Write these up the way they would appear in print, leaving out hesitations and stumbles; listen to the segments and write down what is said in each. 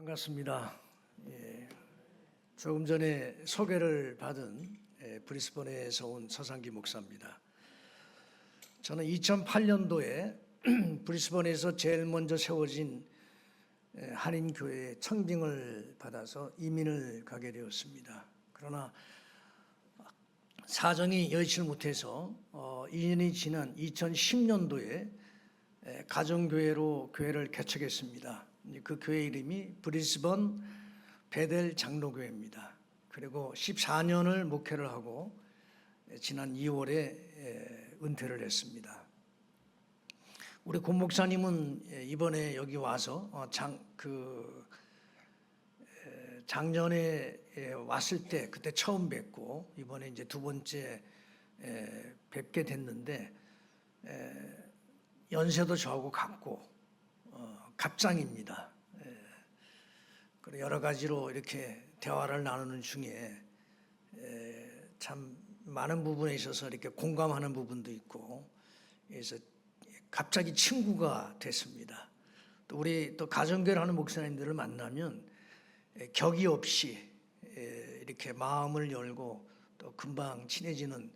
반갑습니다. 조금 전에 소개를 받은 브리스번에서 온 서상기 목사입니다. 저는 2008년도에 브리스번에서 제일 먼저 세워진 한인교회의 청빙을 받아서 이민을 가게 되었습니다. 그러나 사정이 여의치 못해서 2년이 지난 2010년도에 가정교회로 교회를 개척했습니다. 그 교회 이름이 브리스번 베델 장로교회입니다. 그리고 14년을 목회를 하고 지난 2월에 은퇴를 했습니다. 우리 권 목사님은 이번에 여기 와서 작년에 왔을 때 그때 처음 뵙고 이번에 이제 두 번째 뵙게 됐는데 연세도 저하고 같고 갑장입니다. 그리고 여러 가지로 이렇게 대화를 나누는 중에 참 많은 부분에 있어서 이렇게 공감하는 부분도 있고, 그래서 갑자기 친구가 됐습니다. 또 우리 또 가정교회를 하는 목사님들을 만나면 격이 없이 이렇게 마음을 열고 또 금방 친해지는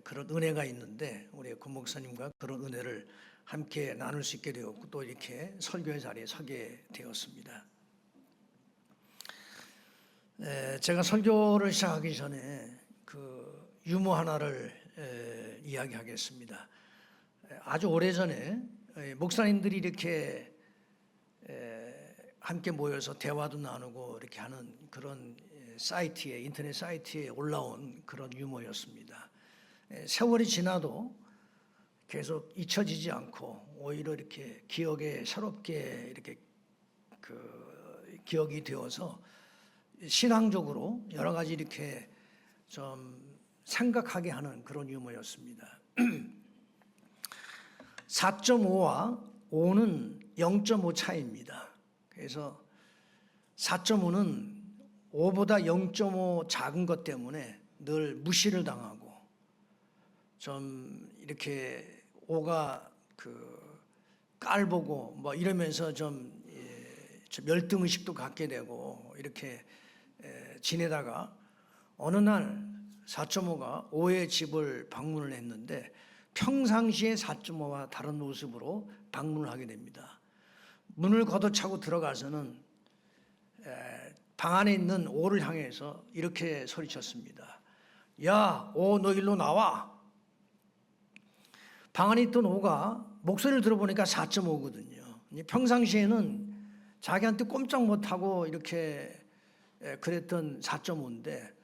그런 은혜가 있는데, 우리 권 목사님과 그런 은혜를 함께 나눌 수 있게 되었고 또 이렇게 설교의 자리에 서게 되었습니다. 제가 설교를 시작하기 전에 그 유머 하나를 이야기하겠습니다. 아주 오래전에 목사님들이 이렇게 함께 모여서 대화도 나누고 이렇게 하는 그런 사이트에, 인터넷 사이트에 올라온 그런 유머였습니다. 세월이 지나도 계속 잊혀지지 않고 오히려 이렇게 기억에 새롭게 이렇게 기억이 되어서 신앙적으로 여러 가지 이렇게 좀 생각하게 하는 그런 유머였습니다. 4.5와 5는 0.5 차이입니다. 그래서 4.5는 5보다 0.5 작은 것 때문에 늘 무시를 당하고 좀 이렇게 5가 깔보고 뭐 이러면서 좀 열등의식도 갖게 되고 이렇게 지내다가 어느 날 4.5가 5의 집을 방문을 했는데 평상시에 4.5와 다른 모습으로 방문을 하게 됩니다. 문을 걷어차고 들어가서는 방 안에 있는 5를 향해서 이렇게 소리쳤습니다. 야, 5, 너 일로 나와. 방 안에 있던 5가 목소리를 들어보니까 4.5거든요. 평상시에는 자기한테 꼼짝 못하고 이렇게 그랬던 4.5인데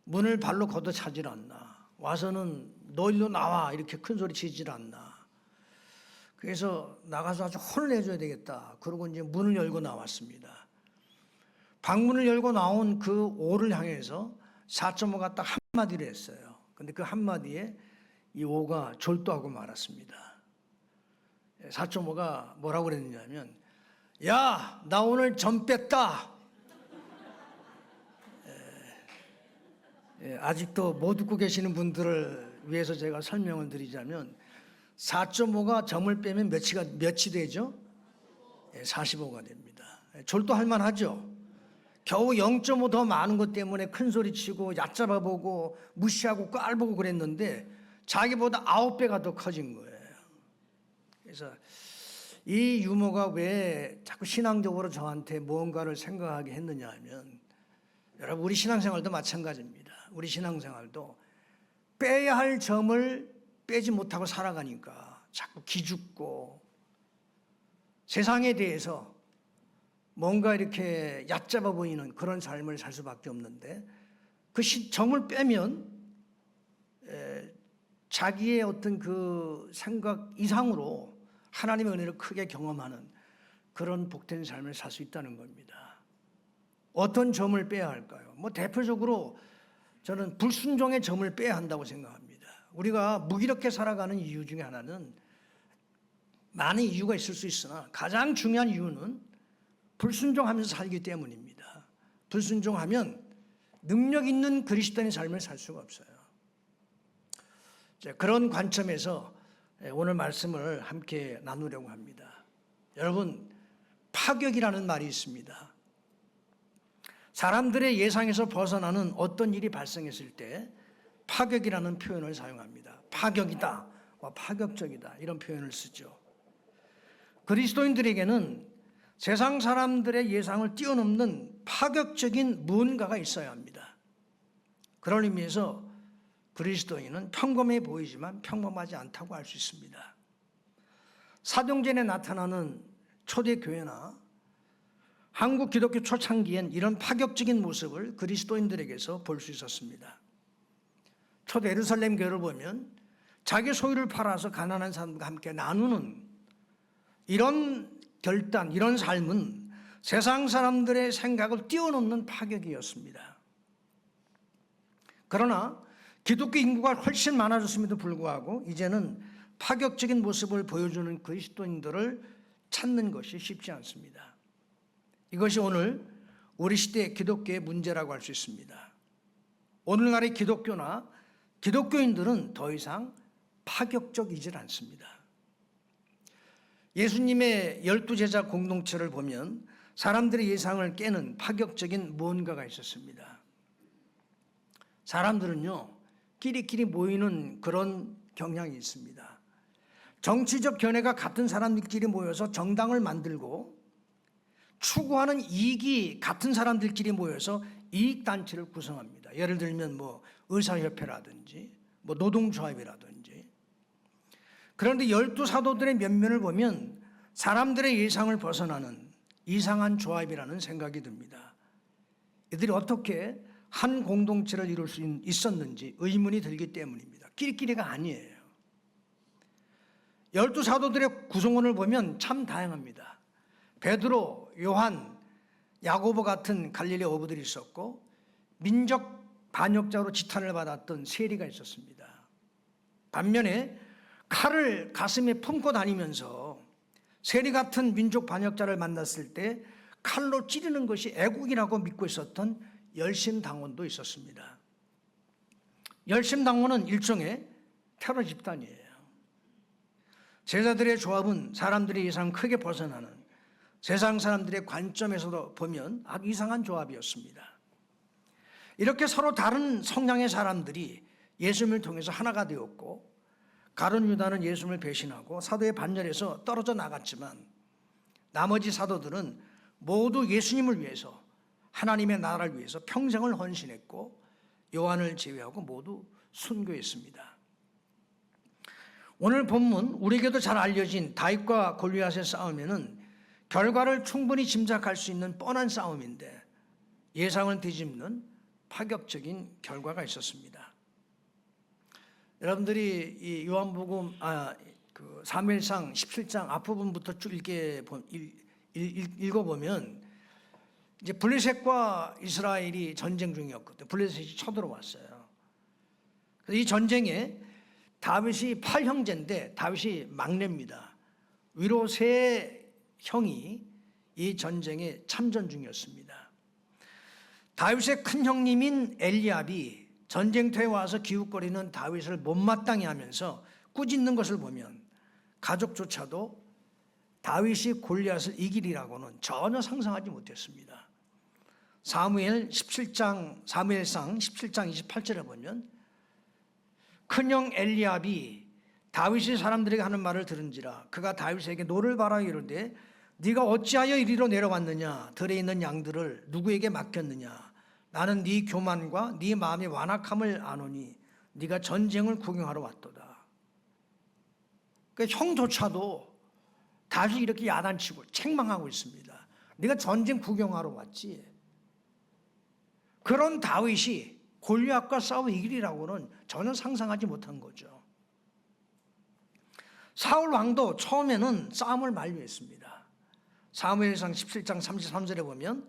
문을 발로 걷어차질 않나. 와서는 너 일로 나와 이렇게 큰 소리 치질 않나. 그래서 나가서 아주 혼을 내줘야 되겠다. 그러고 이제 문을 열고 나왔습니다. 방문을 열고 나온 그 5를 향해서 4.5가 딱 한마디를 했어요. 근데 그 한마디에 이 5가 졸도하고 말았습니다. 4.5가 뭐라고 그랬느냐면, 야, 나 오늘 점 뺐다. 아직도 못 듣고 계시는 분들을 위해서 제가 설명을 드리자면 4.5가 점을 빼면 몇이 되죠? 45가 됩니다. 졸도할 만하죠? 겨우 0.5 더 많은 것 때문에 큰 소리 치고 얕잡아보고 무시하고 깔보고 그랬는데 자기보다 9배가 더 커진 거예요. 그래서 이 유머가 왜 자꾸 신앙적으로 저한테 무언가를 생각하게 했느냐 하면, 여러분 우리 신앙생활도 마찬가지입니다. 우리 신앙생활도 빼야 할 점을 빼지 못하고 살아가니까 자꾸 기죽고 세상에 대해서 뭔가 이렇게 얕잡아 보이는 그런 삶을 살 수밖에 없는데, 그 점을 빼면 자기의 어떤 그 생각 이상으로 하나님의 은혜를 크게 경험하는 그런 복된 삶을 살 수 있다는 겁니다. 어떤 점을 빼야 할까요? 대표적으로 저는 불순종의 점을 빼야 한다고 생각합니다. 우리가 무기력해 살아가는 이유 중에 하나는 많은 이유가 있을 수 있으나 가장 중요한 이유는 불순종하면서 살기 때문입니다. 불순종하면 능력 있는 그리스도인의 삶을 살 수가 없어요. 그런 관점에서 오늘 말씀을 함께 나누려고 합니다. 여러분, 파격이라는 말이 있습니다. 사람들의 예상에서 벗어나는 어떤 일이 발생했을 때 파격이라는 표현을 사용합니다. 파격이다, 파격적이다 이런 표현을 쓰죠. 그리스도인들에게는 세상 사람들의 예상을 뛰어넘는 파격적인 무언가가 있어야 합니다. 그런 의미에서 그리스도인은 평범해 보이지만 평범하지 않다고 할 수 있습니다. 사도행전에 나타나는 초대교회나 한국 기독교 초창기엔 이런 파격적인 모습을 그리스도인들에게서 볼 수 있었습니다. 초대 예루살렘 교회를 보면 자기 소유를 팔아서 가난한 사람과 함께 나누는 이런 결단, 이런 삶은 세상 사람들의 생각을 뛰어넘는 파격이었습니다. 그러나 기독교 인구가 훨씬 많아졌음에도 불구하고 이제는 파격적인 모습을 보여주는 그리스도인들을 찾는 것이 쉽지 않습니다. 이것이 오늘 우리 시대의 기독교의 문제라고 할 수 있습니다. 오늘날의 기독교나 기독교인들은 더 이상 파격적이질 않습니다. 예수님의 12제자 공동체를 보면 사람들의 예상을 깨는 파격적인 무언가가 있었습니다. 사람들은요, 끼리끼리 모이는 그런 경향이 있습니다. 정치적 견해가 같은 사람들끼리 모여서 정당을 만들고 추구하는 이익이 같은 사람들끼리 모여서 이익단체를 구성합니다. 예를 들면 의사협회라든지 노동조합이라든지. 그런데 12사도들의 면면을 보면 사람들의 예상을 벗어나는 이상한 조합이라는 생각이 듭니다. 이들이 어떻게 한 공동체를 이룰 수 있었는지 의문이 들기 때문입니다. 끼리끼리가 아니에요. 12사도들의 구성원을 보면 참 다양합니다. 베드로, 요한, 야고보 같은 갈릴리 어부들이 있었고 민족 반역자로 지탄을 받았던 세리가 있었습니다. 반면에 칼을 가슴에 품고 다니면서 세리 같은 민족 반역자를 만났을 때 칼로 찌르는 것이 애국이라고 믿고 있었던 열심당원도 있었습니다. 열심당원은 일종의 테러 집단이에요. 제자들의 조합은 사람들의 예상 크게 벗어나는 세상 사람들의 관점에서도 보면 아주 이상한 조합이었습니다. 이렇게 서로 다른 성향의 사람들이 예수님을 통해서 하나가 되었고 가룟 유다는 예수님을 배신하고 사도의 반열에서 떨어져 나갔지만 나머지 사도들은 모두 예수님을 위해서 하나님의 나라를 위해서 평생을 헌신했고 요한을 제외하고 모두 순교했습니다. 오늘 본문 우리에게도 잘 알려진 다윗과 골리앗의 싸움에는 결과를 충분히 짐작할 수 있는 뻔한 싸움인데 예상을 뒤집는 파격적인 결과가 있었습니다. 여러분들이 이 요한복음 사무엘상 17장 앞부분부터 쭉 읽어보면 이제 블레셋과 이스라엘이 전쟁 중이었거든요. 블레셋이 쳐들어왔어요. 그래서 이 전쟁에 다윗이 8형제인데 다윗이 막내입니다. 위로 3형이 이 전쟁에 참전 중이었습니다. 다윗의 큰 형님인 엘리압이 전쟁터에 와서 기웃거리는 다윗을 못마땅해 하면서 꾸짖는 것을 보면 가족조차도 다윗이 골리앗을 이기리라고는 전혀 상상하지 못했습니다. 사무엘상 17장 28절에 보면 큰형 엘리압이 다윗이 사람들에게 하는 말을 들은지라 그가 다윗에게 노를 바라 이르되 네가 어찌하여 이리로 내려왔느냐 들에 있는 양들을 누구에게 맡겼느냐 나는 네 교만과 네 마음의 완악함을 아노니 네가 전쟁을 구경하러 왔도다. 그러니까 형조차도 다윗이 이렇게 야단치고 책망하고 있습니다. 네가 전쟁 구경하러 왔지. 그런 다윗이 골리앗과 싸워 이기리라고는 전혀 상상하지 못한 거죠. 사울 왕도 처음에는 싸움을 만류했습니다. 사무엘상 17장 33절에 보면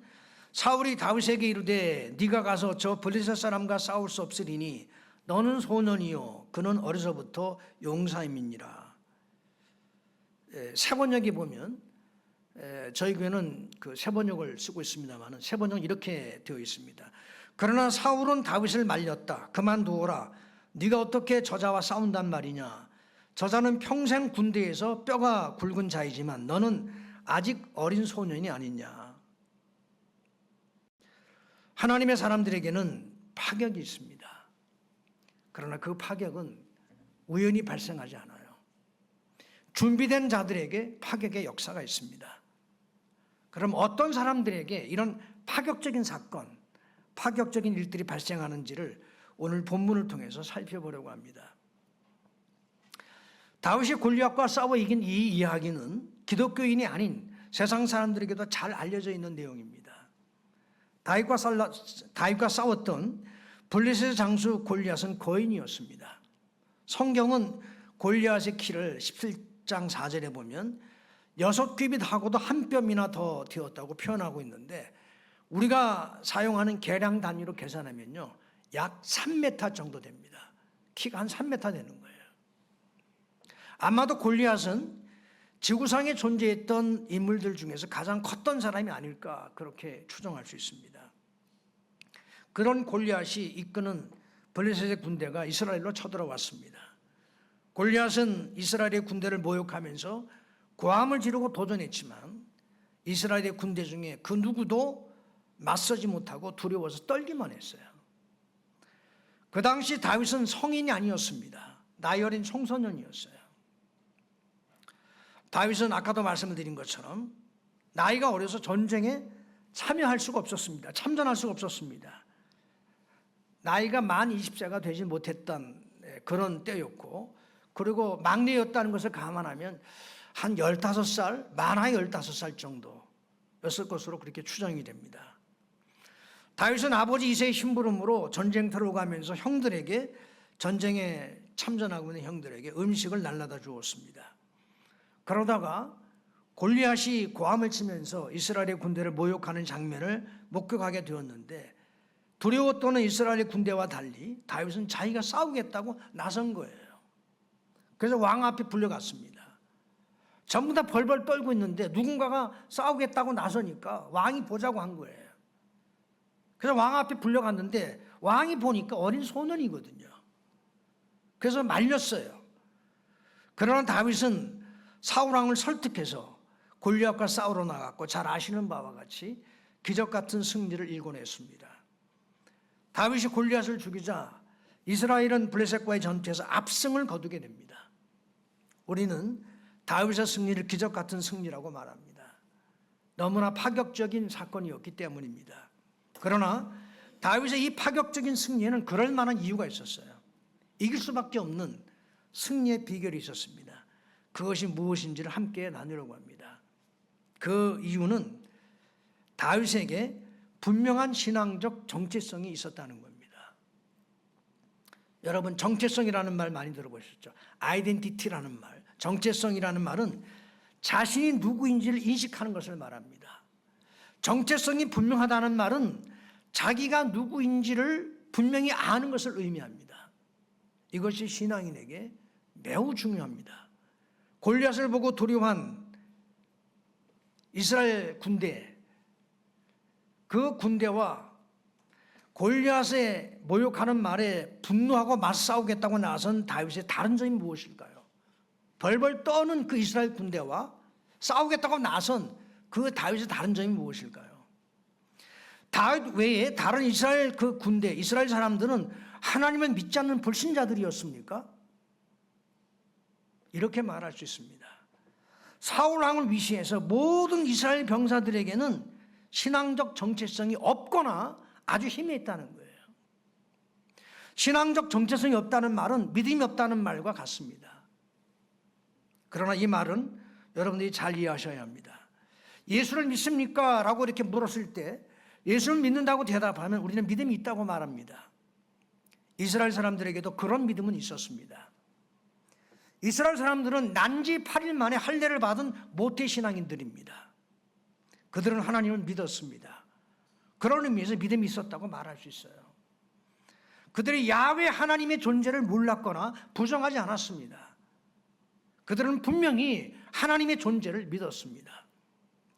사울이 다윗에게 이르되 네가 가서 저 블레셋 사람과 싸울 수 없으리니 너는 소년이요 그는 어려서부터 용사임이니라. 세번역에 보면 저희 교회는 그 세번역을 쓰고 있습니다만 세번역 이렇게 되어 있습니다. 그러나 사울은 다윗을 말렸다. 그만두어라. 네가 어떻게 저자와 싸운단 말이냐. 저자는 평생 군대에서 뼈가 굵은 자이지만 너는 아직 어린 소년이 아니냐. 하나님의 사람들에게는 파격이 있습니다. 그러나 그 파격은 우연히 발생하지 않아요. 준비된 자들에게 파격의 역사가 있습니다. 그럼 어떤 사람들에게 이런 파격적인 사건, 파격적인 일들이 발생하는지를 오늘 본문을 통해서 살펴보려고 합니다. 다윗이 골리앗과 싸워 이긴 이 이야기는 기독교인이 아닌 세상 사람들에게도 잘 알려져 있는 내용입니다. 다윗과 싸웠던 블레셋의 장수 골리앗은 거인이었습니다. 성경은 골리앗의 키를 17장 4절에 보면 6규빗하고도 한 뼘이나 더 되었다고 표현하고 있는데, 우리가 사용하는 계량 단위로 계산하면요, 약 3m 정도 됩니다. 키가 한 3m 되는 거예요. 아마도 골리앗은 지구상에 존재했던 인물들 중에서 가장 컸던 사람이 아닐까, 그렇게 추정할 수 있습니다. 그런 골리앗이 이끄는 블레셋의 군대가 이스라엘로 쳐들어왔습니다. 골리앗은 이스라엘의 군대를 모욕하면서 고함을 지르고 도전했지만 이스라엘의 군대 중에 그 누구도 맞서지 못하고 두려워서 떨기만 했어요. 그 당시 다윗은 성인이 아니었습니다. 나이 어린 청소년이었어요. 다윗은 아까도 말씀을 드린 것처럼 나이가 어려서 전쟁에 참여할 수가 없었습니다. 참전할 수가 없었습니다. 나이가 만 20세가 되지 못했던 그런 때였고, 그리고 막내였다는 것을 감안하면 한 15살, 많아야 15살 정도였을 것으로 그렇게 추정이 됩니다. 다윗은 아버지 이새의 심부름으로 전쟁터로 가면서 형들에게, 전쟁에 참전하고 있는 형들에게 음식을 날라다 주었습니다. 그러다가 골리앗이 고함을 치면서 이스라엘의 군대를 모욕하는 장면을 목격하게 되었는데, 두려워 떠는 이스라엘의 군대와 달리 다윗은 자기가 싸우겠다고 나선 거예요. 그래서 왕 앞에 불려갔습니다. 전부 다 벌벌 떨고 있는데 누군가가 싸우겠다고 나서니까 왕이 보자고 한 거예요. 그래서 왕 앞에 불려갔는데 왕이 보니까 어린 소년이거든요. 그래서 말렸어요. 그러나 다윗은 사울왕을 설득해서 골리앗과 싸우러 나갔고, 잘 아시는 바와 같이 기적 같은 승리를 일궈냈습니다. 다윗이 골리앗을 죽이자 이스라엘은 블레셋과의 전투에서 압승을 거두게 됩니다. 우리는 다윗의 승리를 기적 같은 승리라고 말합니다. 너무나 파격적인 사건이었기 때문입니다. 그러나 다윗의 이 파격적인 승리에는 그럴 만한 이유가 있었어요. 이길 수밖에 없는 승리의 비결이 있었습니다. 그것이 무엇인지를 함께 나누려고 합니다. 그 이유는 다윗에게 분명한 신앙적 정체성이 있었다는 겁니다. 여러분, 정체성이라는 말 많이 들어보셨죠? 아이덴티티라는 말, 정체성이라는 말은 자신이 누구인지를 인식하는 것을 말합니다. 정체성이 분명하다는 말은 자기가 누구인지를 분명히 아는 것을 의미합니다. 이것이 신앙인에게 매우 중요합니다. 골리앗을 보고 두려워한 이스라엘 군대, 그 군대와 골리앗의 모욕하는 말에 분노하고 맞싸우겠다고 나선 다윗의 다른 점이 무엇일까요? 벌벌 떠는 그 이스라엘 군대와 싸우겠다고 나선 그 다윗의 다른 점이 무엇일까요? 다윗 외에 다른 이스라엘 그 군대, 이스라엘 사람들은 하나님을 믿지 않는 불신자들이었습니까? 이렇게 말할 수 있습니다. 사울 왕을 위시해서 모든 이스라엘 병사들에게는 신앙적 정체성이 없거나 아주 희미했다는 거예요. 신앙적 정체성이 없다는 말은 믿음이 없다는 말과 같습니다. 그러나 이 말은 여러분들이 잘 이해하셔야 합니다. 예수를 믿습니까? 라고 이렇게 물었을 때 예수를 믿는다고 대답하면 우리는 믿음이 있다고 말합니다. 이스라엘 사람들에게도 그런 믿음은 있었습니다. 이스라엘 사람들은 난지 8일 만에 할례를 받은 모태신앙인들입니다. 그들은 하나님을 믿었습니다. 그런 의미에서 믿음이 있었다고 말할 수 있어요. 그들이 야훼 하나님의 존재를 몰랐거나 부정하지 않았습니다. 그들은 분명히 하나님의 존재를 믿었습니다.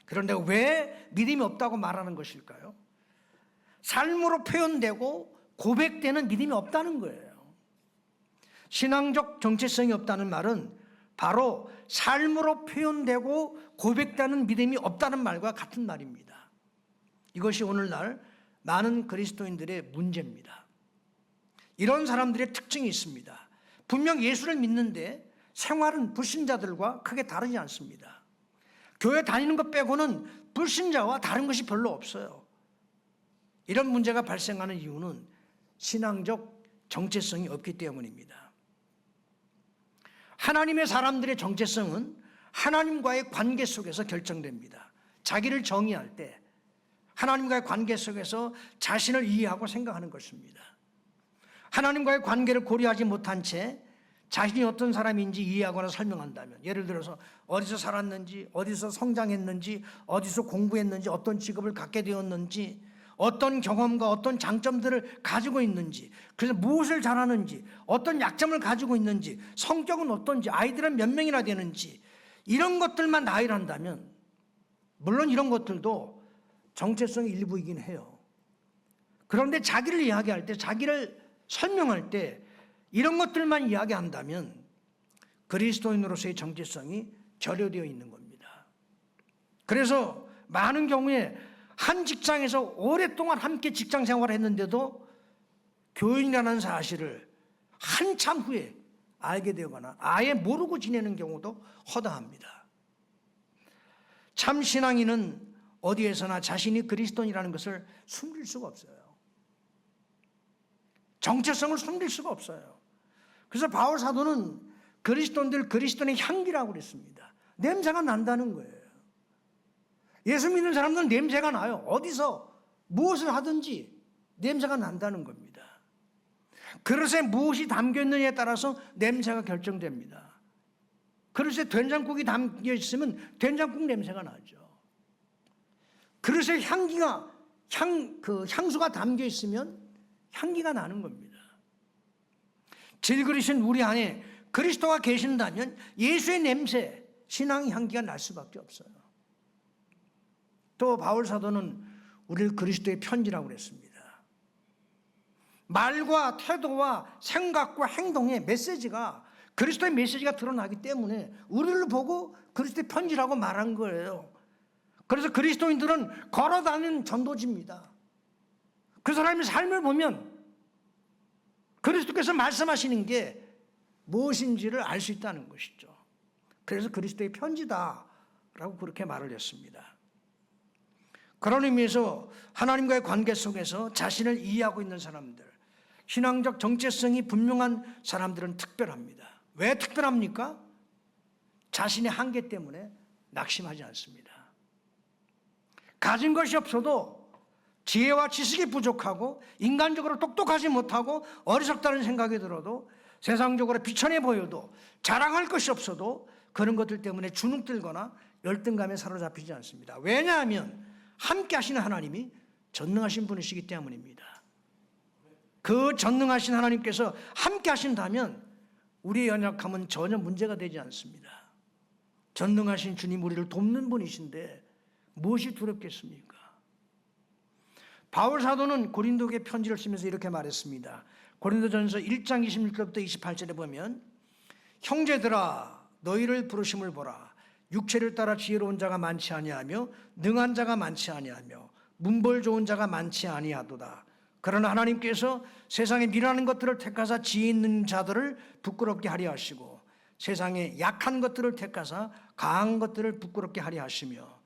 그런데 왜 믿음이 없다고 말하는 것일까요? 삶으로 표현되고 고백되는 믿음이 없다는 거예요. 신앙적 정체성이 없다는 말은 바로 삶으로 표현되고 고백되는 믿음이 없다는 말과 같은 말입니다. 이것이 오늘날 많은 그리스도인들의 문제입니다. 이런 사람들의 특징이 있습니다. 분명 예수를 믿는데 생활은 불신자들과 크게 다르지 않습니다. 교회 다니는 것 빼고는 불신자와 다른 것이 별로 없어요. 이런 문제가 발생하는 이유는 신앙적 정체성이 없기 때문입니다. 하나님의 사람들의 정체성은 하나님과의 관계 속에서 결정됩니다. 자기를 정의할 때 하나님과의 관계 속에서 자신을 이해하고 생각하는 것입니다. 하나님과의 관계를 고려하지 못한 채 자신이 어떤 사람인지 이해하거나 설명한다면, 예를 들어서 어디서 살았는지, 어디서 성장했는지, 어디서 공부했는지, 어떤 직업을 갖게 되었는지, 어떤 경험과 어떤 장점들을 가지고 있는지, 그래서 무엇을 잘하는지, 어떤 약점을 가지고 있는지, 성격은 어떤지, 아이들은 몇 명이나 되는지, 이런 것들만 나열을 한다면, 물론 이런 것들도 정체성의 일부이긴 해요. 그런데 자기를 이야기할 때, 자기를 설명할 때 이런 것들만 이야기한다면 그리스도인으로서의 정체성이 결여되어 있는 겁니다. 그래서 많은 경우에 한 직장에서 오랫동안 함께 직장 생활을 했는데도 교인이라는 사실을 한참 후에 알게 되거나 아예 모르고 지내는 경우도 허다합니다. 참 신앙인은 어디에서나 자신이 그리스도인이라는 것을 숨길 수가 없어요. 정체성을 숨길 수가 없어요. 그래서 바울 사도는 그리스도인의 향기라고 그랬습니다. 냄새가 난다는 거예요. 예수 믿는 사람들은 냄새가 나요. 어디서 무엇을 하든지 냄새가 난다는 겁니다. 그릇에 무엇이 담겨 있느냐에 따라서 냄새가 결정됩니다. 그릇에 된장국이 담겨 있으면 된장국 냄새가 나죠. 그릇에 향수가 담겨 있으면 향기가 나는 겁니다. 질그리신 우리 안에 그리스도가 계신다면 예수의 냄새, 신앙의 향기가 날 수밖에 없어요. 또 바울 사도는 우리를 그리스도의 편지라고 그랬습니다. 말과 태도와 생각과 행동의 메시지가 그리스도의 메시지가 드러나기 때문에 우리를 보고 그리스도의 편지라고 말한 거예요. 그래서 그리스도인들은 걸어다니는 전도지입니다. 그 사람의 삶을 보면 그리스도께서 말씀하시는 게 무엇인지를 알 수 있다는 것이죠. 그래서 그리스도의 편지다라고 그렇게 말을 했습니다. 그런 의미에서 하나님과의 관계 속에서 자신을 이해하고 있는 사람들, 신앙적 정체성이 분명한 사람들은 특별합니다. 왜 특별합니까? 자신의 한계 때문에 낙심하지 않습니다. 가진 것이 없어도 지혜와 지식이 부족하고 인간적으로 똑똑하지 못하고 어리석다는 생각이 들어도 세상적으로 비천해 보여도 자랑할 것이 없어도 그런 것들 때문에 주눅들거나 열등감에 사로잡히지 않습니다. 왜냐하면 함께 하시는 하나님이 전능하신 분이시기 때문입니다. 그 전능하신 하나님께서 함께 하신다면 우리의 연약함은 전혀 문제가 되지 않습니다. 전능하신 주님 우리를 돕는 분이신데 무엇이 두렵겠습니까? 바울 사도는 고린도에 편지를 쓰면서 이렇게 말했습니다. 고린도전서 1장 26절부터 28절에 보면 형제들아 너희를 부르심을 보라. 육체를 따라 지혜로운 자가 많지 아니하며 능한 자가 많지 아니하며 문벌 좋은 자가 많지 아니하도다. 그러나 하나님께서 세상에 미련한 것들을 택하사 지혜 있는 자들을 부끄럽게 하려 하시고 세상에 약한 것들을 택하사 강한 것들을 부끄럽게 하려 하시며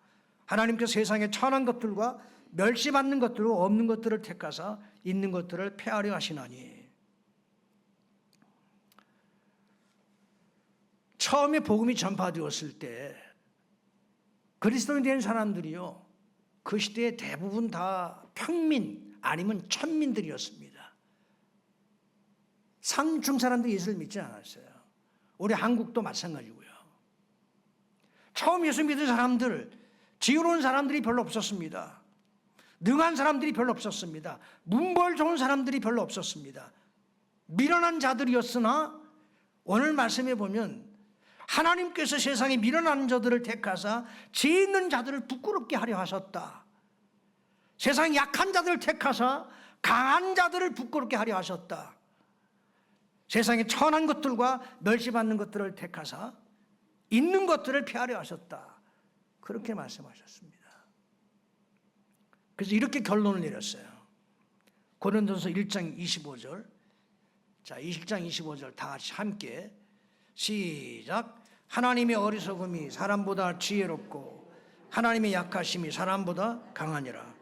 하나님께서 세상에 천한 것들과 멸시받는 것들과 없는 것들을 택하사 있는 것들을 폐하려 하시나니. 처음에 복음이 전파되었을 때 그리스도인 된 사람들이요, 그 시대에 대부분 다 평민 아니면 천민들이었습니다. 상중 사람들이 예수를 믿지 않았어요. 우리 한국도 마찬가지고요. 처음 예수 믿은 사람들, 지혜로운 사람들이 별로 없었습니다. 능한 사람들이 별로 없었습니다. 문벌 좋은 사람들이 별로 없었습니다. 미련한 자들이었으나 오늘 말씀해 보면 하나님께서 세상에 미련한 자들을 택하사 지혜 있는 자들을 부끄럽게 하려 하셨다. 세상 약한 자들을 택하사 강한 자들을 부끄럽게 하려 하셨다. 세상에 천한 것들과 멸시받는 것들을 택하사 있는 것들을 피하려 하셨다. 그렇게 말씀하셨습니다. 그래서 이렇게 결론을 내렸어요. 고린도서 1장 25절. 자, 1장 25절 다 같이 함께 시작. 하나님의 어리석음이 사람보다 지혜롭고 하나님의 약하심이 사람보다 강하니라.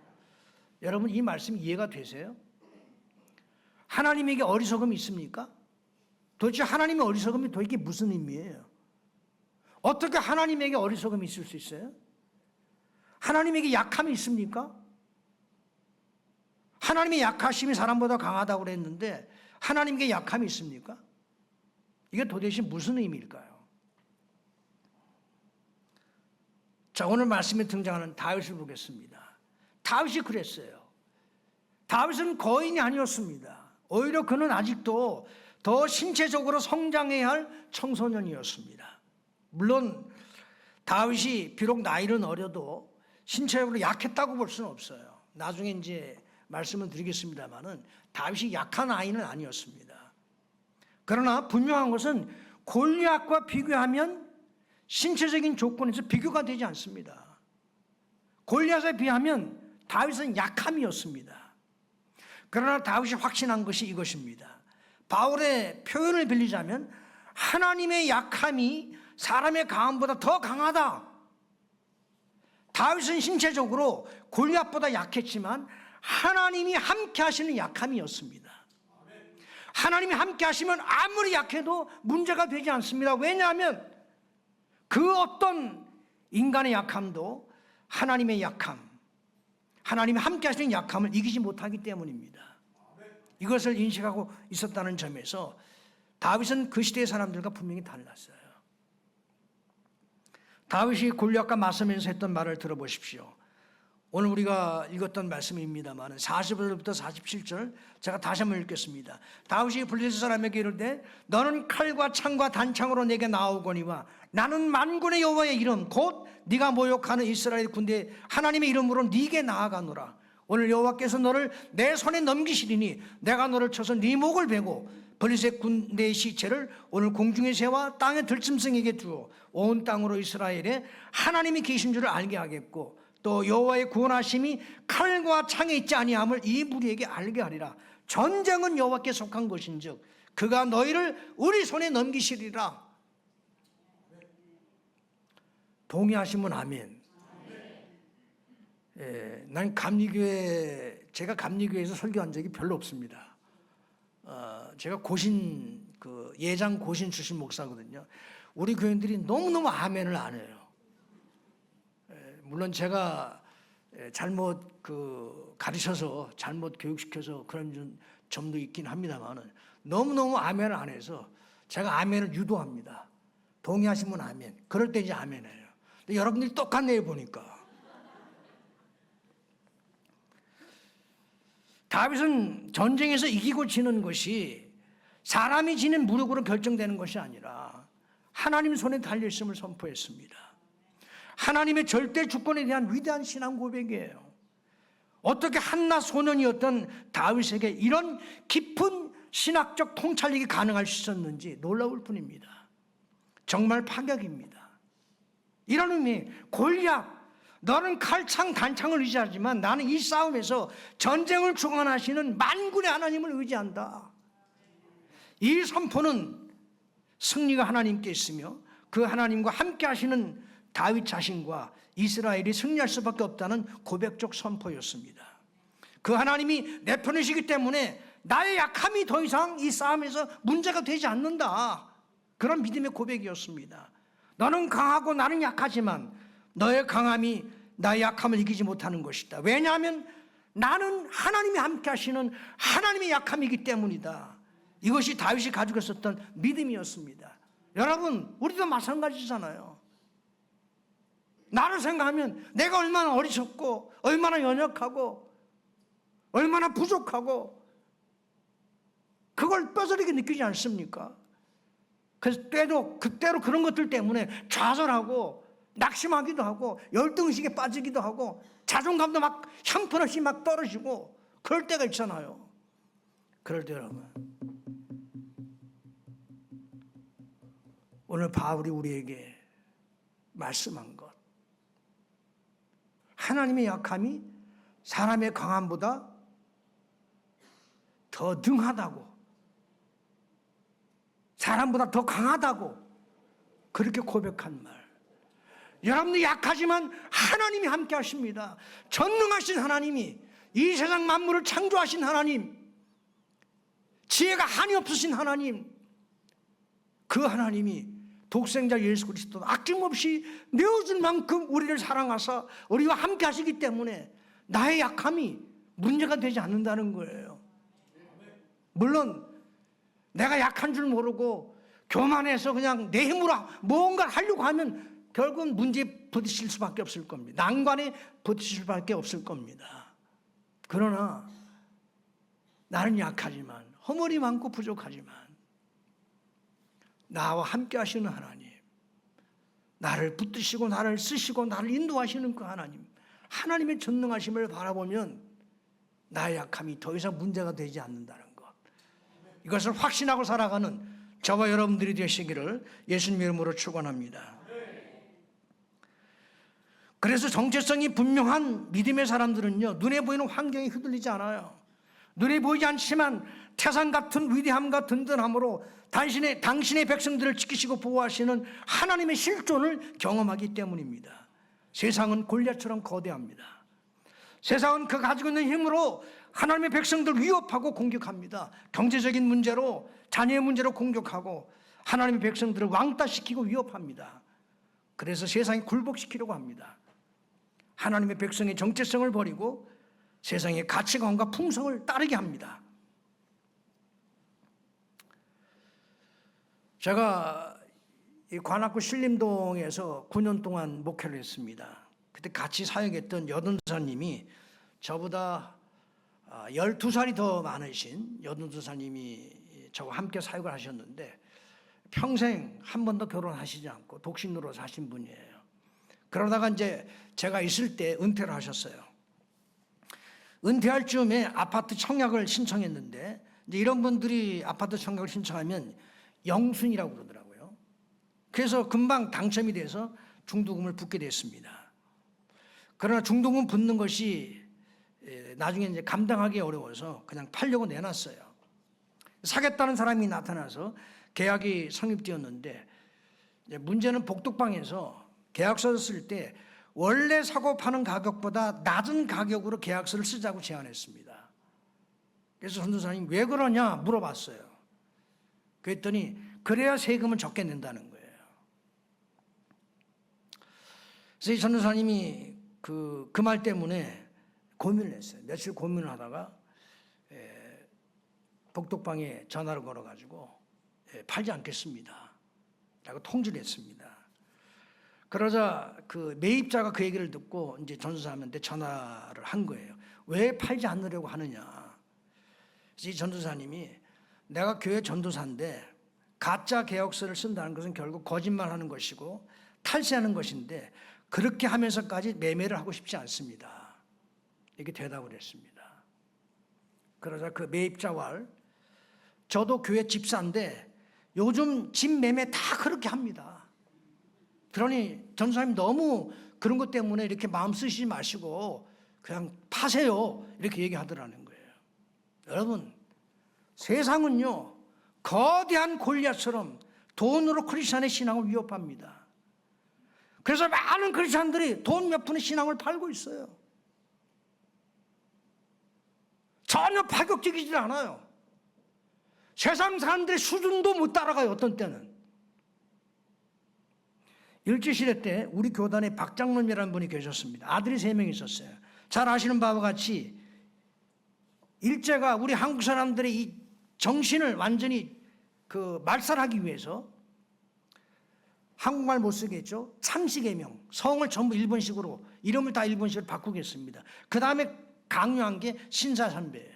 여러분, 이 말씀 이해가 되세요? 하나님에게 어리석음이 있습니까? 도대체 하나님의 어리석음이 도대체 무슨 의미예요? 어떻게 하나님에게 어리석음이 있을 수 있어요? 하나님에게 약함이 있습니까? 하나님의 약하심이 사람보다 강하다고 그랬는데 하나님께 약함이 있습니까? 이게 도대체 무슨 의미일까요? 자, 오늘 말씀에 등장하는 다윗을 보겠습니다. 다윗이 그랬어요. 다윗은 거인이 아니었습니다. 오히려 그는 아직도 더 신체적으로 성장해야 할 청소년이었습니다. 물론 다윗이 비록 나이는 어려도 신체적으로 약했다고 볼 수는 없어요. 나중에 이제 말씀을 드리겠습니다만은 다윗이 약한 아이는 아니었습니다. 그러나 분명한 것은 골리앗과 비교하면 신체적인 조건에서 비교가 되지 않습니다. 골리앗에 비하면 다윗은 약함이었습니다. 그러나 다윗이 확신한 것이 이것입니다. 바울의 표현을 빌리자면 하나님의 약함이 사람의 강함보다 더 강하다. 다윗은 신체적으로 골리앗보다 약했지만 하나님이 함께 하시는 약함이었습니다. 하나님이 함께 하시면 아무리 약해도 문제가 되지 않습니다. 왜냐하면 그 어떤 인간의 약함도 하나님의 약함, 하나님이 함께 하시는 약함을 이기지 못하기 때문입니다. 이것을 인식하고 있었다는 점에서 다윗은 그 시대의 사람들과 분명히 달랐어요. 다윗이 골리앗과 맞서면서 했던 말을 들어보십시오. 오늘 우리가 읽었던 말씀입니다만 45절부터 47절 제가 다시 한번 읽겠습니다. 다윗이 블레셋 사람에게 이르되 너는 칼과 창과 단창으로 내게 나오거니와 나는 만군의 여호와의 이름 곧 네가 모욕하는 이스라엘 군대 하나님의 이름으로 네게 나아가노라. 오늘 여호와께서 너를 내 손에 넘기시리니 내가 너를 쳐서 네 목을 베고 블레셋 군대의 시체를 오늘 공중의 새와 땅의 들짐승에게 주어 온 땅으로 이스라엘에 하나님이 계신 줄을 알게 하겠고 또 여호와의 구원하심이 칼과 창에 있지 아니함을 이 무리에게 알게 하리라. 전쟁은 여호와께 속한 것인즉 그가 너희를 우리 손에 넘기시리라. 동의하시면 아멘. 난 제가 감리교회에서 설교한 적이 별로 없습니다. 제가 예장 고신 출신 목사거든요. 우리 교인들이 너무너무 아멘을 안 해요. 물론 제가 잘못 가르쳐서 잘못 교육시켜서 그런 점도 있긴 합니다만 너무너무 아멘을 안 해서 제가 아멘을 유도합니다. 동의하시면 아멘. 그럴 때 이제 아멘해요. 근데 여러분들이 똑같네요 보니까. 다윗은 전쟁에서 이기고 지는 것이 사람이 지는 무력으로 결정되는 것이 아니라 하나님 손에 달려있음을 선포했습니다. 하나님의 절대 주권에 대한 위대한 신앙 고백이에요. 어떻게 한낱 소년이었던 다윗에게 이런 깊은 신학적 통찰력이 가능할 수 있었는지 놀라울 뿐입니다. 정말 파격입니다. 이런 의미, 골리앗 너는 칼창 단창을 의지하지만 나는 이 싸움에서 전쟁을 주관하시는 만군의 하나님을 의지한다. 이 선포는 승리가 하나님께 있으며 그 하나님과 함께 하시는 다윗 자신과 이스라엘이 승리할 수밖에 없다는 고백적 선포였습니다. 그 하나님이 내 편이시기 때문에 나의 약함이 더 이상 이 싸움에서 문제가 되지 않는다. 그런 믿음의 고백이었습니다. 너는 강하고 나는 약하지만 너의 강함이 나의 약함을 이기지 못하는 것이다. 왜냐하면 나는 하나님이 함께 하시는 하나님의 약함이기 때문이다. 이것이 다윗이 가지고 있었던 믿음이었습니다. 여러분, 우리도 마찬가지잖아요. 나를 생각하면 내가 얼마나 어리석고 얼마나 연약하고 얼마나 부족하고 그걸 뼈저리게 느끼지 않습니까? 그래서 그때로 그런 것들 때문에 좌절하고 낙심하기도 하고 열등의식에 빠지기도 하고 자존감도 막 형편없이 막 떨어지고 그럴 때가 있잖아요. 그럴 때 여러분, 오늘 바울이 우리에게 말씀한 것. 하나님의 약함이 사람의 강함보다 더 능하다고, 사람보다 더 강하다고 그렇게 고백한 말. 여러분도 약하지만 하나님이 함께 하십니다. 전능하신 하나님이, 이 세상 만물을 창조하신 하나님, 지혜가 한이 없으신 하나님, 그 하나님이 독생자 예수 그리스도 아낌없이 내어준 만큼 우리를 사랑하사 우리와 함께 하시기 때문에 나의 약함이 문제가 되지 않는다는 거예요. 물론 내가 약한 줄 모르고 교만해서 그냥 내 힘으로 뭔가를 하려고 하면 결국은 문제에 부딪힐 수밖에 없을 겁니다. 난관에 부딪힐 수밖에 없을 겁니다. 그러나 나는 약하지만, 허물이 많고 부족하지만 나와 함께 하시는 하나님, 나를 붙드시고 나를 쓰시고 나를 인도하시는 그 하나님, 하나님의 전능하심을 바라보면 나의 약함이 더 이상 문제가 되지 않는다는 것, 이것을 확신하고 살아가는 저와 여러분들이 되시기를 예수님 이름으로 축원합니다. 그래서 정체성이 분명한 믿음의 사람들은요, 눈에 보이는 환경에 휘둘리지 않아요. 눈에 보이지 않지만 태산 같은 위대함과 든든함으로 당신의 백성들을 지키시고 보호하시는 하나님의 실존을 경험하기 때문입니다. 세상은 골리앗처럼 거대합니다. 세상은 그 가지고 있는 힘으로 하나님의 백성들을 위협하고 공격합니다. 경제적인 문제로, 자녀의 문제로 공격하고 하나님의 백성들을 왕따시키고 위협합니다. 그래서 세상이 굴복시키려고 합니다. 하나님의 백성의 정체성을 버리고 세상의 가치관과 풍성을 따르게 합니다. 제가 이 관악구 신림동에서 9년 동안 목회를 했습니다. 그때 같이 사역했던 여든사님이 저보다 12살이 더 많으신 여든사님이 저와 함께 사역을 하셨는데 평생 한 번도 결혼하시지 않고 독신으로 사신 분이에요. 그러다가 이제 제가 있을 때 은퇴를 하셨어요. 은퇴할 즈음에 아파트 청약을 신청했는데, 이제 이런 분들이 아파트 청약을 신청하면 영순이라고 그러더라고요. 그래서 금방 당첨이 돼서 중도금을 붓게 됐습니다. 그러나 중도금 붓는 것이 나중에 이제 감당하기 어려워서 그냥 팔려고 내놨어요. 사겠다는 사람이 나타나서 계약이 성립되었는데, 문제는 복덕방에서 계약서를 쓸 때 원래 사고 파는 가격보다 낮은 가격으로 계약서를 쓰자고 제안했습니다. 그래서 전도사님 왜 그러냐 물어봤어요. 그랬더니 그래야 세금을 적게 낸다는 거예요. 그래서 이 전도사님이 그 말 때문에 고민을 했어요. 며칠 고민을 하다가 복덕방에 전화를 걸어가지고 팔지 않겠습니다 라고 통지를 했습니다. 그러자 그 매입자가 그 얘기를 듣고 이제 전도사님한테 전화를 한 거예요. 왜 팔지 않으려고 하느냐. 그래서 이 전도사님이 내가 교회 전도사인데 가짜 계약서를 쓴다는 것은 결국 거짓말하는 것이고 탈세하는 것인데 그렇게 하면서까지 매매를 하고 싶지 않습니다. 이렇게 대답을 했습니다. 그러자 그 매입자와 저도 교회 집사인데 요즘 집 매매 다 그렇게 합니다. 그러니 전도사님 너무 그런 것 때문에 이렇게 마음 쓰시지 마시고 그냥 파세요. 이렇게 얘기하더라는 거예요. 여러분, 세상은요 거대한 골리앗처럼 돈으로 크리스찬의 신앙을 위협합니다. 그래서 많은 크리스찬들이 돈 몇 푼의 신앙을 팔고 있어요. 전혀 파격적이지 않아요. 세상 사람들의 수준도 못 따라가요. 어떤 때는. 일제시대 때 우리 교단에 박장론이라는 분이 계셨습니다. 아들이 3명 있었어요. 잘 아시는 바와 같이 일제가 우리 한국 사람들의 이 정신을 완전히 말살하기 위해서 한국말 못 쓰겠죠. 참시개명, 성을 전부 일본식으로, 이름을 다 일본식으로 바꾸겠습니다. 그 다음에 강요한 게 신사참배예요.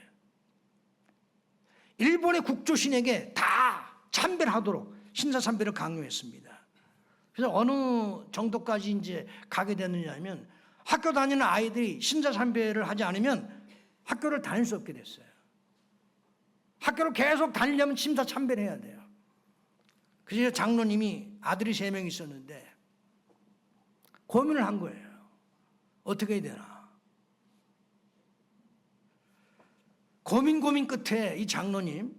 일본의 국조신에게 다 참배를 하도록 신사참배를 강요했습니다. 그래서 어느 정도까지 이제 가게 됐느냐면 학교 다니는 아이들이 신사참배를 하지 않으면 학교를 다닐 수 없게 됐어요. 학교를 계속 다니려면 신사참배를 해야 돼요. 그래서 장로님이 아들이 3명 있었는데 고민을 한 거예요. 어떻게 해야 되나. 고민 끝에 이 장로님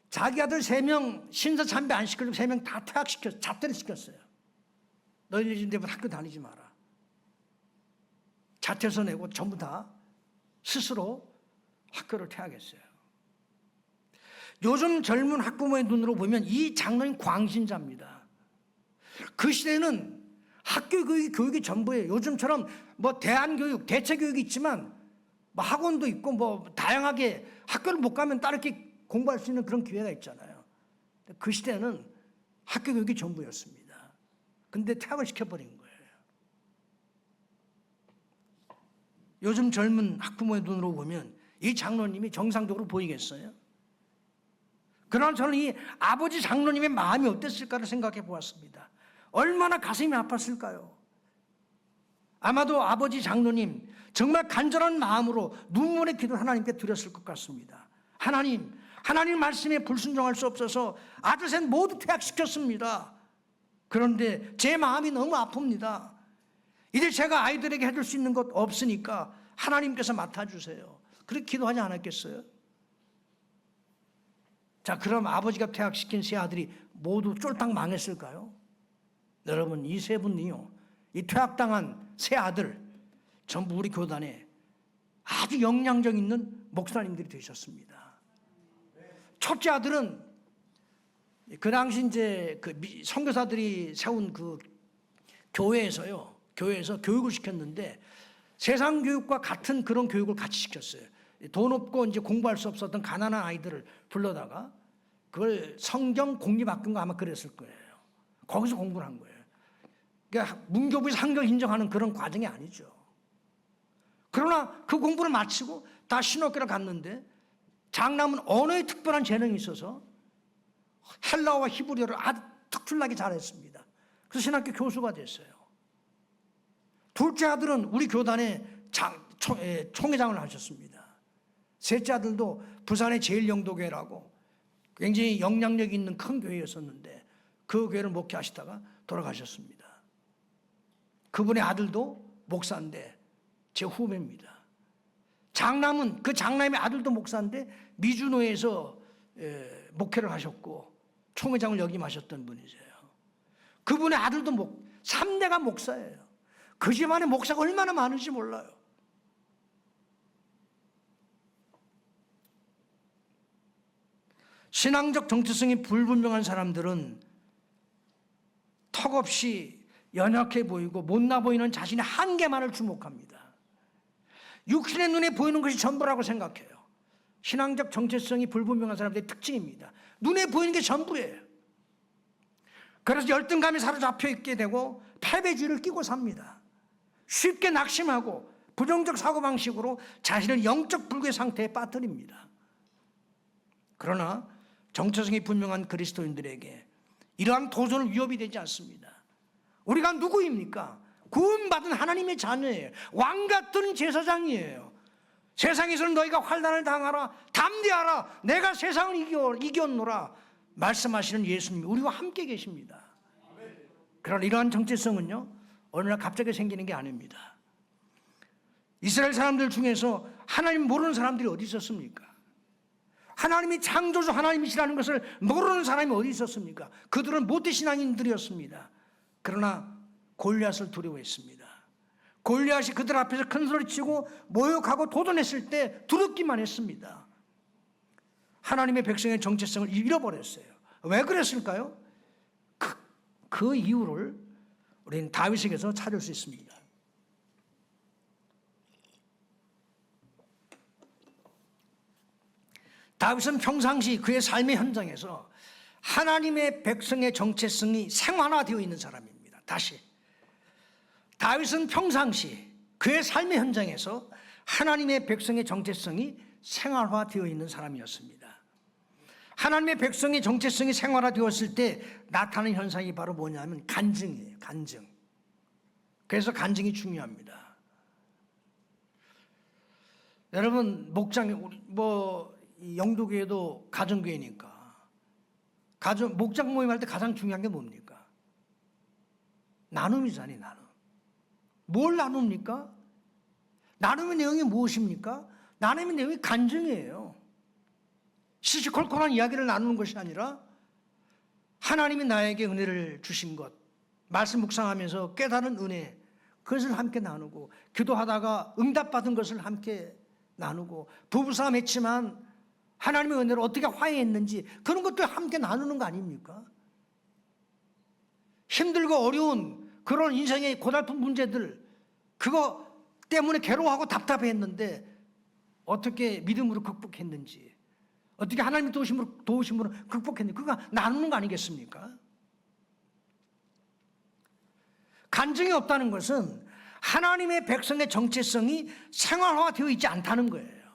자기 아들 3명 신서 참배 안 시키려고 3명 다 퇴학시켰어요. 잣대를 시켰어요. 너희들 이제 학교 다니지 마라. 자퇴서 내고 전부 다 스스로 학교를 퇴학했어요. 요즘 젊은 학부모의 눈으로 보면 이 장로님 광신자입니다. 그 시대는 학교 교육이 전부예요. 요즘처럼 뭐 대안교육, 대체교육이 있지만 뭐 학원도 있고 뭐 다양하게 학교를 못 가면 따르게 공부할 수 있는 그런 기회가 있잖아요. 그 시대는 학교 교육이 전부였습니다. 근데 퇴학을 시켜버린 거예요. 요즘 젊은 학부모의 눈으로 보면 이 장로님이 정상적으로 보이겠어요? 그러나 저는 이 아버지 장로님의 마음이 어땠을까를 생각해 보았습니다. 얼마나 가슴이 아팠을까요? 아마도 아버지 장로님 정말 간절한 마음으로 눈물의 기도를 하나님께 드렸을 것 같습니다. 하나님 말씀에 불순종할 수 없어서 아들 셋 모두 퇴학시켰습니다. 그런데 제 마음이 너무 아픕니다. 이제 제가 아이들에게 해줄 수 있는 것 없으니까 하나님께서 맡아주세요. 그렇게 기도하지 않았겠어요? 자, 그럼 아버지가 퇴학시킨 세 아들이 모두 쫄딱 망했을까요? 여러분, 이 세 분이요, 이 퇴학당한 세 아들 전부 우리 교단에 아주 영향력 있는 목사님들이 되셨습니다. 첫째 아들은 그 당시 이제 그 선교사들이 세운 그 교회에서 교육을 시켰는데 세상 교육과 같은 그런 교육을 같이 시켰어요. 돈 없고 이제 공부할 수 없었던 가난한 아이들을 불러다가 그걸 성경 공립학교인가 아마 그랬을 거예요. 거기서 공부를 한 거예요. 그러니까 문교부에서 학력 인정하는 그런 과정이 아니죠. 그러나 그 공부를 마치고 다 신학교를 갔는데 장남은 언어에 특별한 재능이 있어서 헬라어와 히브리어를 아주 특출나게 잘했습니다. 그래서 신학교 교수가 됐어요. 둘째 아들은 우리 교단의 총회장을 하셨습니다. 셋째 아들도 부산의 제일영도교회라고 굉장히 영향력 있는 큰 교회였었는데 그 교회를 목회하시다가 돌아가셨습니다. 그분의 아들도 목사인데 제 후배입니다. 장남은 그 장남의 아들도 목사인데 미주노에서 목회를 하셨고 총회장을 역임하셨던 분이세요. 그분의 아들도 3대가 목사예요. 그 집안에 목사가 얼마나 많은지 몰라요. 신앙적 정체성이 불분명한 사람들은 턱없이 연약해 보이고 못나 보이는 자신의 한계만을 주목합니다. 육신의 눈에 보이는 것이 전부라고 생각해요. 신앙적 정체성이 불분명한 사람들의 특징입니다. 눈에 보이는 게 전부예요. 그래서 열등감에 사로잡혀 있게 되고 패배주의를 끼고 삽니다. 쉽게 낙심하고 부정적 사고방식으로 자신을 영적 불구의 상태에 빠뜨립니다. 그러나 정체성이 분명한 그리스도인들에게 이러한 도전은 위협이 되지 않습니다. 우리가 누구입니까? 구원받은 하나님의 자녀예요. 왕같은 제사장이에요. 세상에서는 너희가 환난을 당하라, 담대하라, 내가 세상을 이겼노라 말씀하시는 예수님이 우리와 함께 계십니다. 그러나 이러한 정체성은요, 어느 날 갑자기 생기는 게 아닙니다. 이스라엘 사람들 중에서 하나님 모르는 사람들이 어디 있었습니까? 하나님이 창조주 하나님이시라는 것을 모르는 사람이 어디 있었습니까? 그들은 모태신앙인들이었습니다. 그러나 골리앗을 두려워했습니다. 골리앗이 그들 앞에서 큰 소리치고 모욕하고 도전했을 때 두렵기만 했습니다. 하나님의 백성의 정체성을 잃어버렸어요. 왜 그랬을까요? 그 이유를 우리는 다윗에게서 찾을 수 있습니다. 다윗은 평상시 그의 삶의 현장에서 하나님의 백성의 정체성이 생활화되어 있는 사람입니다. 다시, 다윗은 평상시 그의 삶의 현장에서 하나님의 백성의 정체성이 생활화되어 있는 사람이었습니다. 하나님의 백성의 정체성이 생활화되었을 때 나타나는 현상이 바로 뭐냐면 간증이에요. 간증. 그래서 간증이 중요합니다. 여러분, 목장, 영도교회도 가정교회니까 목장 모임할 때 가장 중요한 게 뭡니까? 나눔이잖아요, 나눔. 뭘 나눕니까? 나눔의 내용이 무엇입니까? 나눔의 내용이 간증이에요. 시시콜콜한 이야기를 나누는 것이 아니라 하나님이 나에게 은혜를 주신 것, 말씀 묵상하면서 깨달은 은혜, 그것을 함께 나누고, 기도하다가 응답받은 것을 함께 나누고, 부부싸움 했지만 하나님의 은혜로 어떻게 화해했는지 그런 것도 함께 나누는 거 아닙니까? 힘들고 어려운 그런 인생의 고달픈 문제들, 그거 때문에 괴로워하고 답답했는데 어떻게 믿음으로 극복했는지, 어떻게 하나님의 도우심으로 극복했는지, 그거 나누는 거 아니겠습니까? 간증이 없다는 것은 하나님의 백성의 정체성이 생활화되어 있지 않다는 거예요.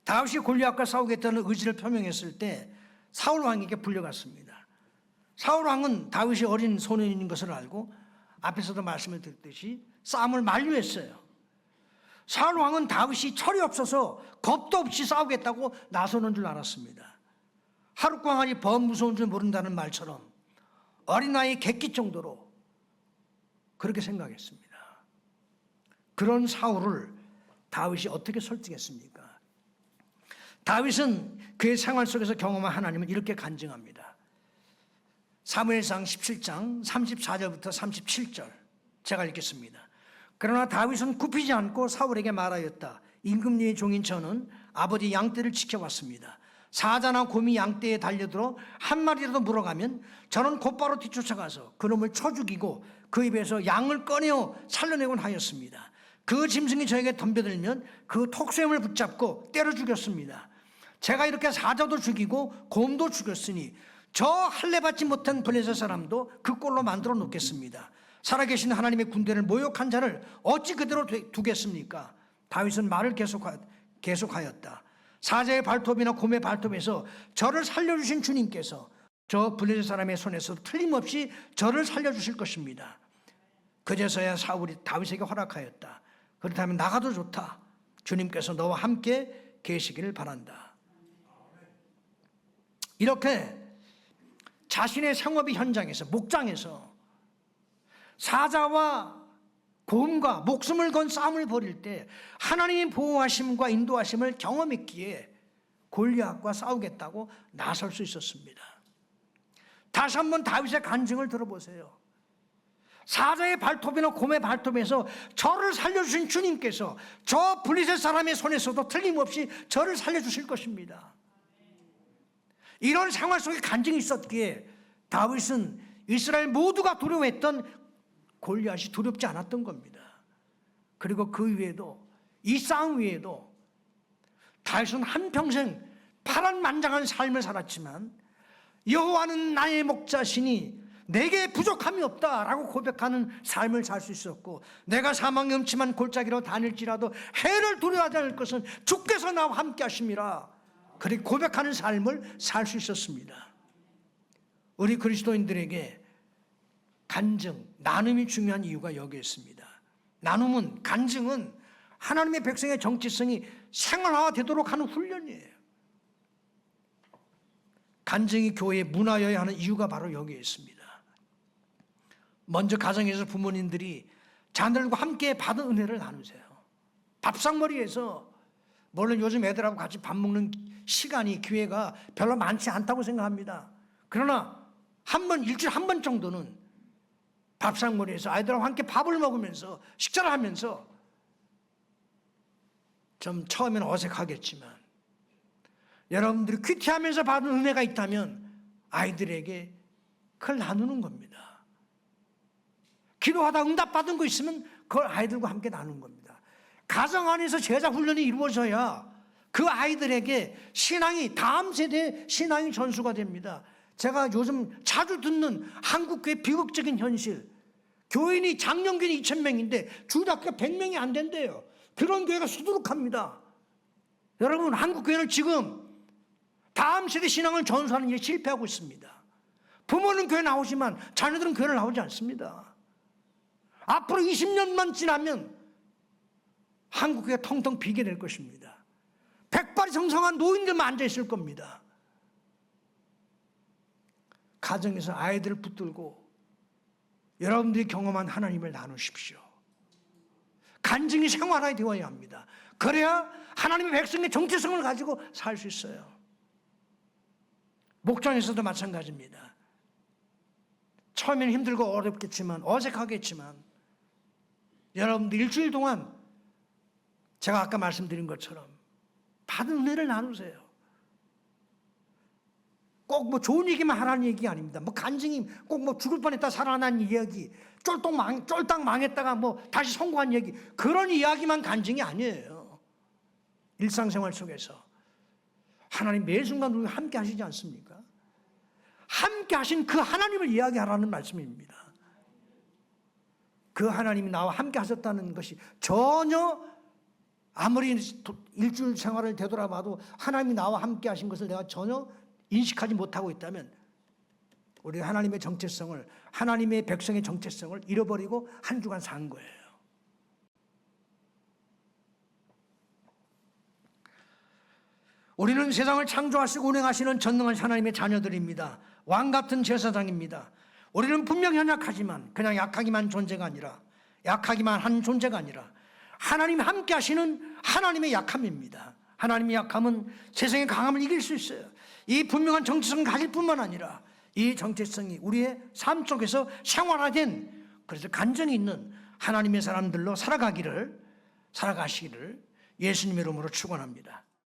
다윗이 골리앗과 싸우겠다는 의지를 표명했을 때 사울 왕에게 불려갔습니다. 사울 왕은 다윗이 어린 소년인 것을 알고 앞에서도 말씀을 드렸듯이 싸움을 만류했어요. 사울 왕은 다윗이 철이 없어서 겁도 없이 싸우겠다고 나서는 줄 알았습니다. 하룻광아리 범 무서운 줄 모른다는 말처럼 어린아이 객기 정도로 그렇게 생각했습니다. 그런 사울을 다윗이 어떻게 설득했습니까? 다윗은 그의 생활 속에서 경험한 하나님을 이렇게 간증합니다. 사무엘상 17장 34절부터 37절 제가 읽겠습니다. 그러나 다윗은 굽히지 않고 사울에게 말하였다. 임금님의 종인 저는 아버지 양떼를 지켜왔습니다. 사자나 곰이 양떼에 달려들어 한 마리라도 물어가면 저는 곧바로 뒤쫓아가서 그놈을 쳐 죽이고 그 입에서 양을 꺼내어 살려내곤 하였습니다. 그 짐승이 저에게 덤벼들면 그 톡쇠임을 붙잡고 때려 죽였습니다. 제가 이렇게 사자도 죽이고 곰도 죽였으니 저 할례 받지 못한 블레셋 사람도 그 꼴로 만들어 놓겠습니다. 살아계신 하나님의 군대를 모욕한 자를 어찌 그대로 두겠습니까? 다윗은 말을 계속하였다. 사자의 발톱이나 곰의 발톱에서 저를 살려주신 주님께서 저 블레셋 사람의 손에서 틀림없이 저를 살려주실 것입니다. 그제서야 사울이 다윗에게 허락하였다. 그렇다면 나가도 좋다. 주님께서 너와 함께 계시기를 바란다. 이렇게 자신의 생업의 현장에서, 목장에서 사자와 곰과 목숨을 건 싸움을 벌일 때 하나님의 보호하심과 인도하심을 경험했기에 골리앗과 싸우겠다고 나설 수 있었습니다. 다시 한번 다윗의 간증을 들어보세요. 사자의 발톱이나 곰의 발톱에서 저를 살려주신 주님께서 저 블레셋 사람의 손에서도 틀림없이 저를 살려주실 것입니다. 이런 생활 속에 간증이 있었기에 다윗은 이스라엘 모두가 두려워했던 골리앗이 두렵지 않았던 겁니다. 그리고 그 위에도, 이 싸움 위에도 다윗은 한평생 파란만장한 삶을 살았지만 여호와는 나의 목자시니 내게 부족함이 없다라고 고백하는 삶을 살 수 있었고, 내가 사망의 음침한 골짜기로 다닐지라도 해를 두려워하지 않을 것은 주께서 나와 함께 하심이라, 그렇게 고백하는 삶을 살 수 있었습니다. 우리 그리스도인들에게 간증, 나눔이 중요한 이유가 여기에 있습니다. 나눔은, 간증은 하나님의 백성의 정체성이 생활화되도록 하는 훈련이에요. 간증이 교회의 문화여야 하는 이유가 바로 여기에 있습니다. 먼저 가정에서 부모님들이 자녀들과 함께 받은 은혜를 나누세요. 밥상머리에서, 물론 요즘 애들하고 같이 밥 먹는 시간이, 기회가 별로 많지 않다고 생각합니다. 그러나 일주일에 한 번 정도는 밥상머리에서 아이들하고 함께 밥을 먹으면서 식사를 하면서, 좀 처음에는 어색하겠지만 여러분들이 퀴티하면서 받은 은혜가 있다면 아이들에게 그걸 나누는 겁니다. 기도하다 응답받은 거 있으면 그걸 아이들과 함께 나누는 겁니다. 가정 안에서 제자 훈련이 이루어져야 그 아이들에게 신앙이, 다음 세대의 신앙이 전수가 됩니다. 제가 요즘 자주 듣는 한국교회 비극적인 현실, 교인이 장년교인이 2,000명인데 주일학교가 100명이 안 된대요. 그런 교회가 수두룩합니다. 여러분, 한국교회는 지금 다음 세대 신앙을 전수하는 일에 실패하고 있습니다. 부모는 교회 나오지만 자녀들은 교회를 나오지 않습니다. 앞으로 20년만 지나면 한국교회가 텅텅 비게 될 것입니다. 백발이 성성한 노인들만 앉아있을 겁니다. 가정에서 아이들을 붙들고 여러분들이 경험한 하나님을 나누십시오. 간증이 생활화되어야 되어야 합니다. 그래야 하나님의 백성의 정체성을 가지고 살 수 있어요. 목장에서도 마찬가지입니다. 처음에는 힘들고 어렵겠지만, 어색하겠지만, 여러분들 일주일 동안 제가 아까 말씀드린 것처럼 받은 은혜를 나누세요. 꼭 뭐 좋은 얘기만 하라는 얘기 아닙니다. 뭐 간증이 꼭 뭐 죽을 뻔했다 살아난 이야기, 쫄딱 망했다가 뭐 다시 성공한 얘기, 그런 이야기만 간증이 아니에요. 일상생활 속에서 하나님 매 순간 우리가 함께 하시지 않습니까? 함께 하신 그 하나님을 이야기하라는 말씀입니다. 그 하나님이 나와 함께 하셨다는 것이 전혀, 아무리 일주일 생활을 되돌아봐도 하나님이 나와 함께 하신 것을 내가 전혀 인식하지 못하고 있다면 우리 하나님의 정체성을, 하나님의 백성의 정체성을 잃어버리고 한 주간 산 거예요. 우리는 세상을 창조하시고 운행하시는 전능한 하나님의 자녀들입니다. 왕 같은 제사장입니다. 우리는 분명 연약하지만 그냥 약하기만 존재가 아니라, 약하기만 한 존재가 아니라 하나님 함께 하시는 하나님의 약함입니다. 하나님의 약함은 세상의 강함을 이길 수 있어요. 이 분명한 정체성을 가질 뿐만 아니라 이 정체성이 우리의 삶 속에서 생활화된, 그래서 간증이 있는 하나님의 사람들로 살아가시기를 예수님의 이름으로 축원합니다.